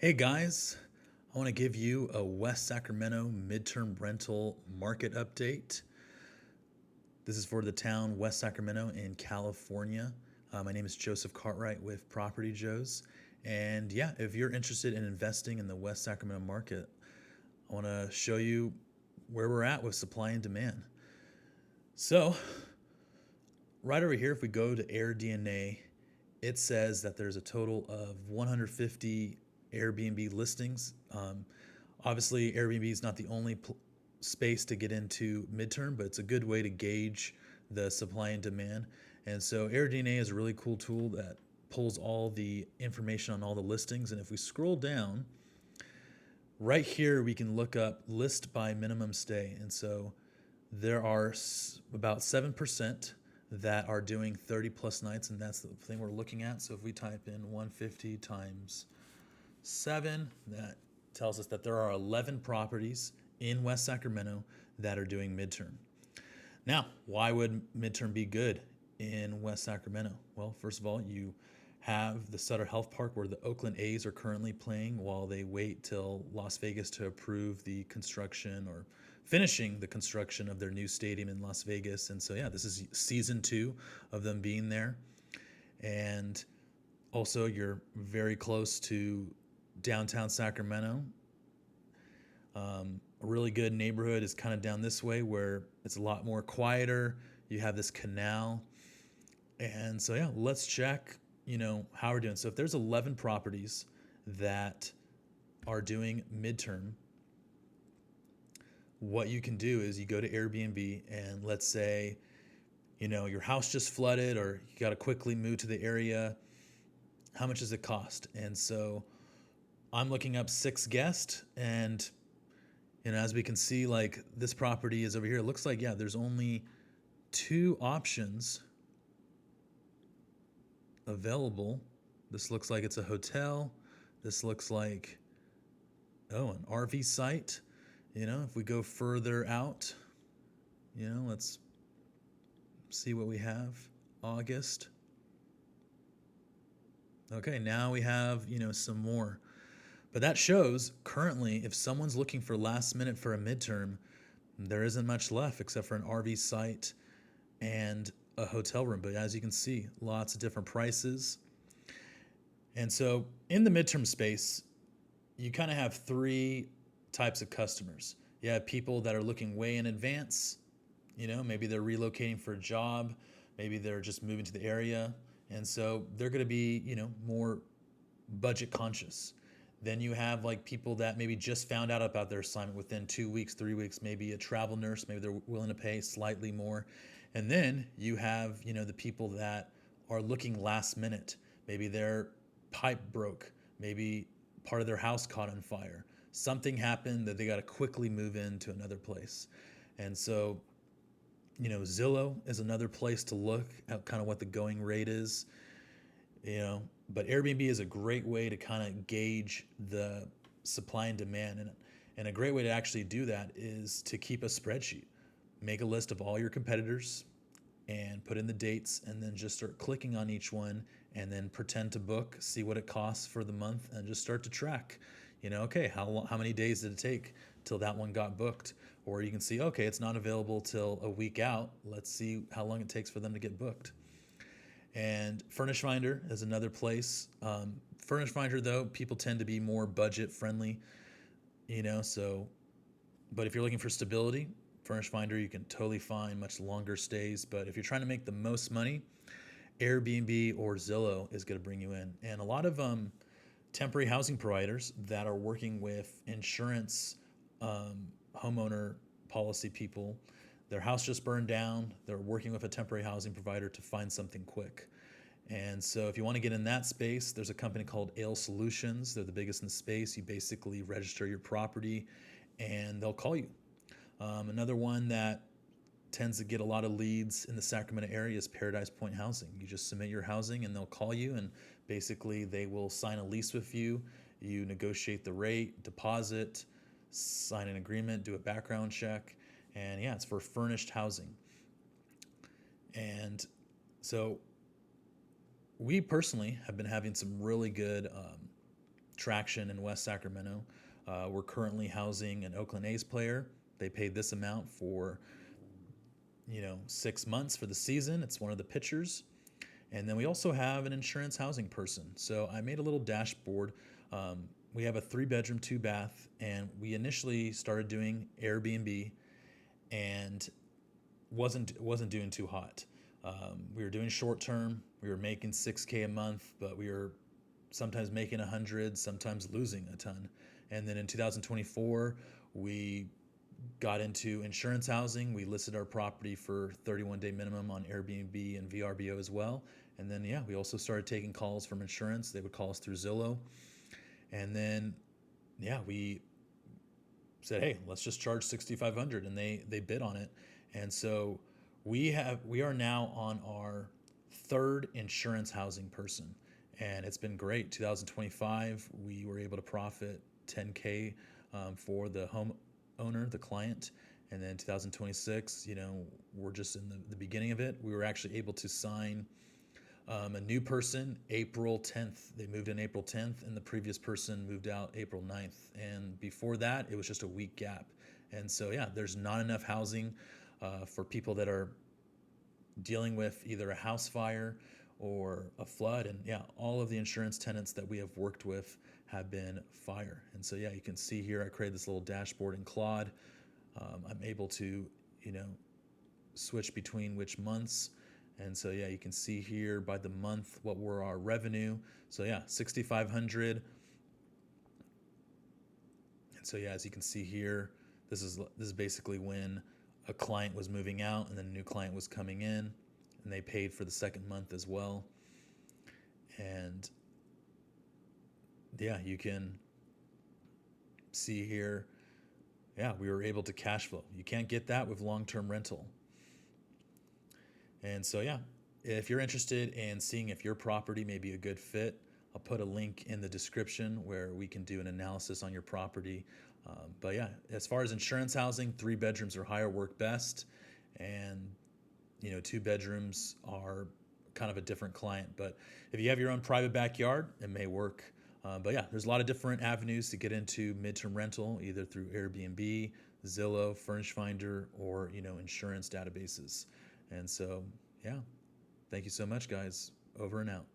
Hey guys, I want to give you a West Sacramento midterm rental market update. This is for the town West Sacramento in California. My name is Joseph Cartwright with Property Joes. And yeah, if you're interested in investing in the West Sacramento market, I want to show you where we're at with supply and demand. So, right over here, if we go to Airdna, it says that there's a total of 150 Airbnb listings. Obviously, Airbnb is not the only space to get into midterm, but it's a good way to gauge the supply and demand. And so Airdna is a really cool tool that pulls all the information on all the listings. And if we scroll down, right here we can look up list by minimum stay. And so there are about 7% that are doing 30 plus nights, and that's the thing we're looking at. So if we type in 150 times 7, that tells us that there are 11 properties in West Sacramento that are doing midterm. Now, why would midterm be good in West Sacramento? Well, first of all, you have the Sutter Health Park where the Oakland A's are currently playing while they wait till Las Vegas to approve the construction or finishing the construction of their new stadium in Las Vegas. And so, yeah, this is season 2 of them being there. And also, you're very close to downtown Sacramento. A really good neighborhood is kind of down this way where it's a lot more quieter. You have this canal. And so, yeah, let's check, how we're doing. So if there's 11 properties that are doing midterm, what you can do is you go to Airbnb and let's say, your house just flooded or you got to quickly move to the area. How much does it cost? And so I'm looking up 6 guests, and as we can see, like this property is over here. It looks like, yeah, there's only 2 options available. This looks like it's a hotel. This looks like, an RV site. If we go further out, let's see what we have. August. Okay, now we have, some more. But that shows currently if someone's looking for last minute for a midterm, there isn't much left except for an RV site and a hotel room. But as you can see, lots of different prices. And so in the midterm space, you kind of have 3 types of customers. You have people that are looking way in advance. Maybe they're relocating for a job. Maybe they're just moving to the area. And so they're going to be, more budget conscious. Then you have like people that maybe just found out about their assignment within 2 weeks, 3 weeks, maybe a travel nurse, maybe they're willing to pay slightly more. And then you have, the people that are looking last minute. Maybe their pipe broke, maybe part of their house caught on fire. Something happened that they got to quickly move into another place. And so, Zillow is another place to look at kind of what the going rate is. But Airbnb is a great way to kind of gauge the supply and demand. And a great way to actually do that is to keep a spreadsheet. Make a list of all your competitors and put in the dates and then just start clicking on each one and then pretend to book, see what it costs for the month and just start to track. Okay, how many days did it take till that one got booked? Or you can see, okay, it's not available till a week out. Let's see how long it takes for them to get booked. And Furnished Finder is another place. Furnished Finder, though, people tend to be more budget friendly, so, but if you're looking for stability, Furnished Finder, you can totally find much longer stays. But if you're trying to make the most money, Airbnb or Zillow is going to bring you in. And a lot of temporary housing providers that are working with insurance, homeowner policy people, their house just burned down. They're working with a temporary housing provider to find something quick. And so if you want to get in that space, there's a company called Ale Solutions. They're the biggest in the space. You basically register your property and they'll call you. Another one that tends to get a lot of leads in the Sacramento area is Paradise Point Housing. You just submit your housing and they'll call you and basically they will sign a lease with you. You negotiate the rate, deposit, sign an agreement, do a background check. And yeah, it's for furnished housing. And so we personally have been having some really good traction in West Sacramento. We're currently housing an Oakland A's player. They paid this amount for 6 months for the season. It's one of the pitchers. And then we also have an insurance housing person. So I made a little dashboard. We have a 3-bedroom, 2-bath, and we initially started doing Airbnb, and wasn't doing too hot. We were doing short term. We were making $6K a month, but we were sometimes making 100, sometimes losing a ton. And then in 2024, we got into insurance housing. We listed our property for 31-day minimum on Airbnb and VRBO as well. And then, we also started taking calls from insurance. They would call us through Zillow. And then, we said, hey, let's just charge $6,500, and they bid on it. And so we are now on our 3rd insurance housing person, and it's been great. 2025, we were able to profit $10K for the homeowner, the client. And then 2026, we're just in the beginning of it. We were actually able to sign a new person April 10th. They moved in April 10th, and the previous person moved out April 9th. And before that, it was just a week gap. And so, there's not enough housing for people that are dealing with either a house fire or a flood. And all of the insurance tenants that we have worked with have been fire. And so, you can see here, I created this little dashboard in Claude. I'm able to, switch between which months. And so, you can see here by the month what were our revenue. So, 6,500. And so, as you can see here, this is basically when a client was moving out and then a new client was coming in, and they paid for the second month as well. And you can see here, we were able to cash flow. You can't get that with long-term rental. And so, if you're interested in seeing if your property may be a good fit, I'll put a link in the description where we can do an analysis on your property. But as far as insurance housing, 3 bedrooms or higher work best. And, 2 bedrooms are kind of a different client. But if you have your own private backyard, it may work. But there's a lot of different avenues to get into midterm rental, either through Airbnb, Zillow, Furnished Finder, or, insurance databases. And so, thank you so much, guys. Over and out.